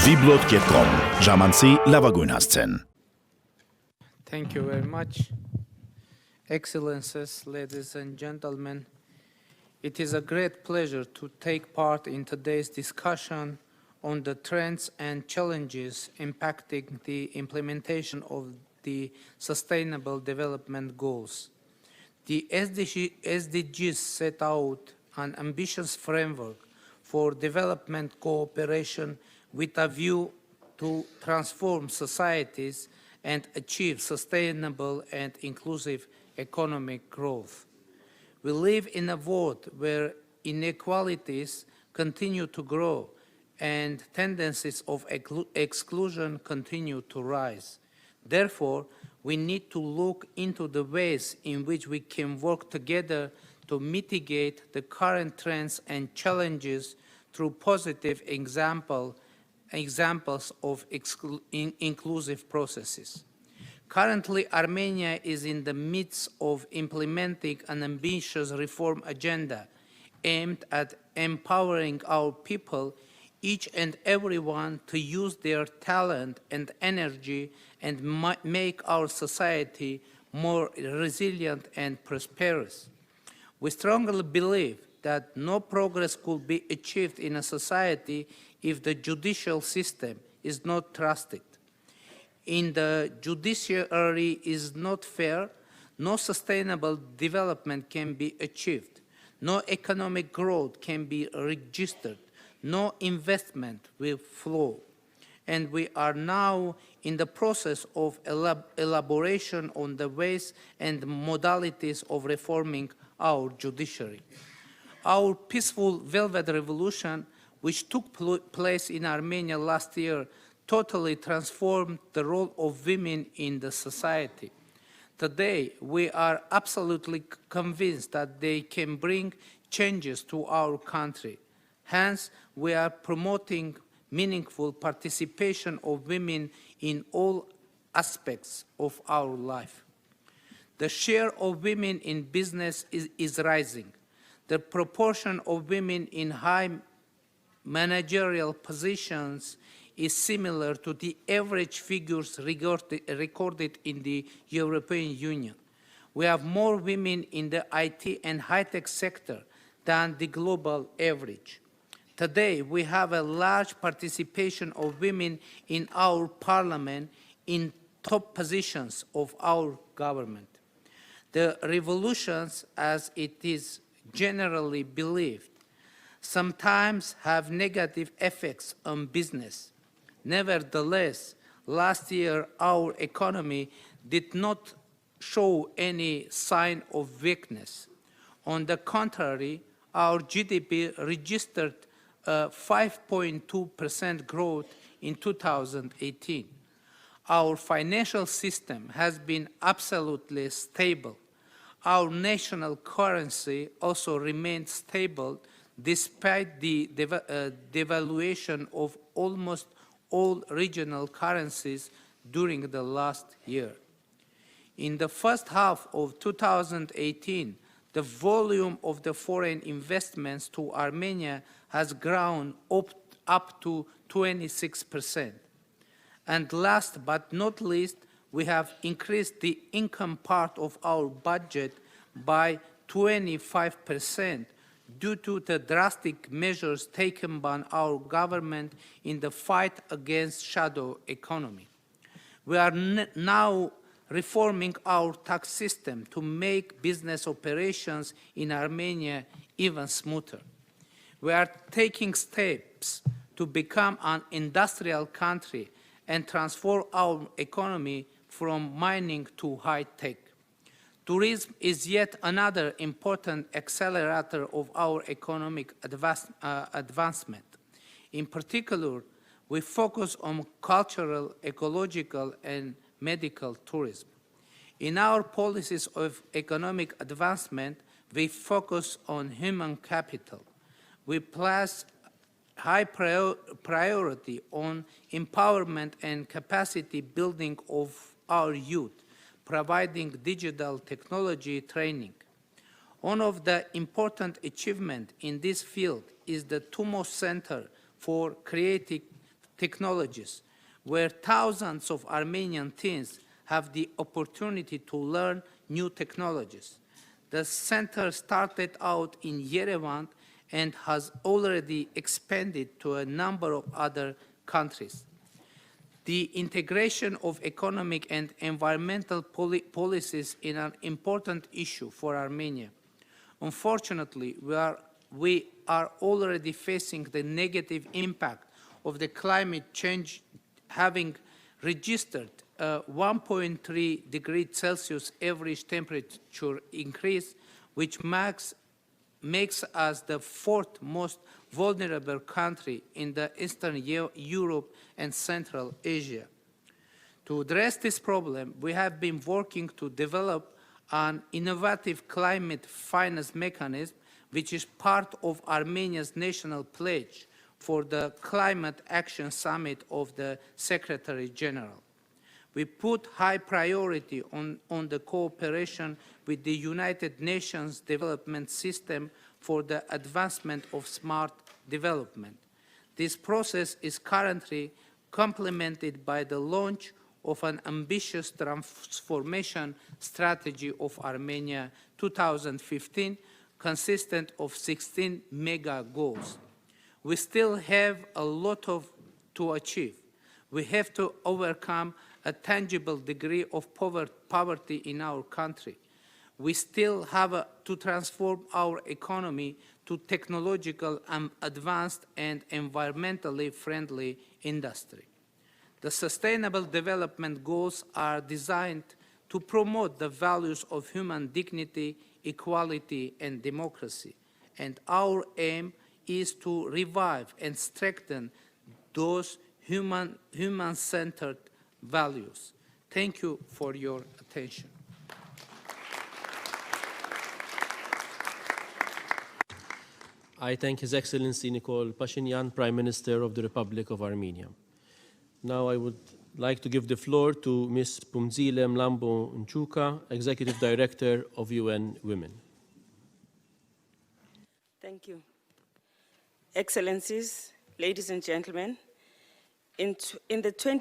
Vblog.com ժամանցի լավագույն հասցեն։ Thank you very much. Excellencies, ladies and gentlemen, it is a great pleasure to take part in today's discussion on the trends and challenges impacting the implementation of the Sustainable Development Goals. The SDGs set out an ambitious framework for development cooperation with a view to transform societies and achieve sustainable and inclusive economic growth. We live in a world where inequalities continue to grow and tendencies of exclusion continue to rise. Therefore, we need to look into the ways in which we can work together to mitigate the current trends and challenges through positive examples of inclusive processes. Currently, Armenia is in the midst of implementing an ambitious reform agenda aimed at empowering our people, each and everyone, to use their talent and energy and make our society more resilient and prosperous. We strongly believe that no progress could be achieved in a society if the judicial system is not trusted. In the judiciary is not fair, no sustainable development can be achieved, no economic growth can be registered, no investment will flow. And we are now in the process of elaboration on the ways and modalities of reforming our judiciary. Our peaceful Velvet Revolution, which took place in Armenia last year, totally transformed the role of women in the society. Today, we are absolutely convinced that they can bring changes to our country. Hence, we are promoting meaningful participation of women in all aspects of our life. The share of women in business is rising. The proportion of women in high managerial positions is similar to the average figures recorded in the European Union. We have more women in the IT and high-tech sector than the global average. Today, we have a large participation of women in our parliament in top positions of our government. The revolutions, as it is generally believed, sometimes have negative effects on business. Nevertheless, last year our economy did not show any sign of weakness. On the contrary, our GDP registered a 5.2% growth in 2018. Our financial system has been absolutely stable. Our national currency also remained stable despite the devaluation of almost all regional currencies during the last year. In the first half of 2018, the volume of the foreign investments to Armenia has grown up to 26%. And last but not least, we have increased the income part of our budget by 25% due to the drastic measures taken by our government in the fight against shadow economy. We are now reforming our tax system to make business operations in Armenia even smoother. We are taking steps to become an industrial country and transform our economy from mining to high-tech. Tourism is yet another important accelerator of our economic advancement. In particular, we focus on cultural, ecological, and medical tourism. In our policies of economic advancement, we focus on human capital. We place high priority on empowerment and capacity building of our youth, providing digital technology training. One of the important achievements in this field is the TUMO Center for Creative technologies, where thousands of Armenian teens have the opportunity to learn new technologies. The center started out in Yerevan and has already expanded to a number of other countries. The integration of economic and environmental policies is an important issue for Armenia. Unfortunately, we are already facing the negative impact of the climate change, having registered a 1.3 degrees Celsius average temperature increase, which makes us the fourth most vulnerable country in the Eastern Europe and Central Asia. To address this problem, we have been working to develop an innovative climate finance mechanism, which is part of Armenia's national pledge for the Climate Action Summit of the Secretary General. We put high priority on the cooperation with the United Nations Development System for the advancement of smart development. This process is currently complemented by the launch of an ambitious transformation strategy of Armenia 2015, consistent of 16 mega goals. We still have a lot to achieve. We have to overcome a tangible degree of poverty in our country. We still have to transform our economy to technological and advanced and environmentally friendly industry. The Sustainable Development Goals are designed to promote the values of human dignity, equality, and democracy. And our aim is to revive and strengthen those human-centered values. Thank you for your attention. I thank His Excellency Nikol Pashinyan, Prime Minister of the Republic of Armenia. Now I would like to give the floor to Ms. Pumzile Mlambo Nchuka, Executive Director of UN Women. Thank you. Excellencies, ladies and gentlemen, in the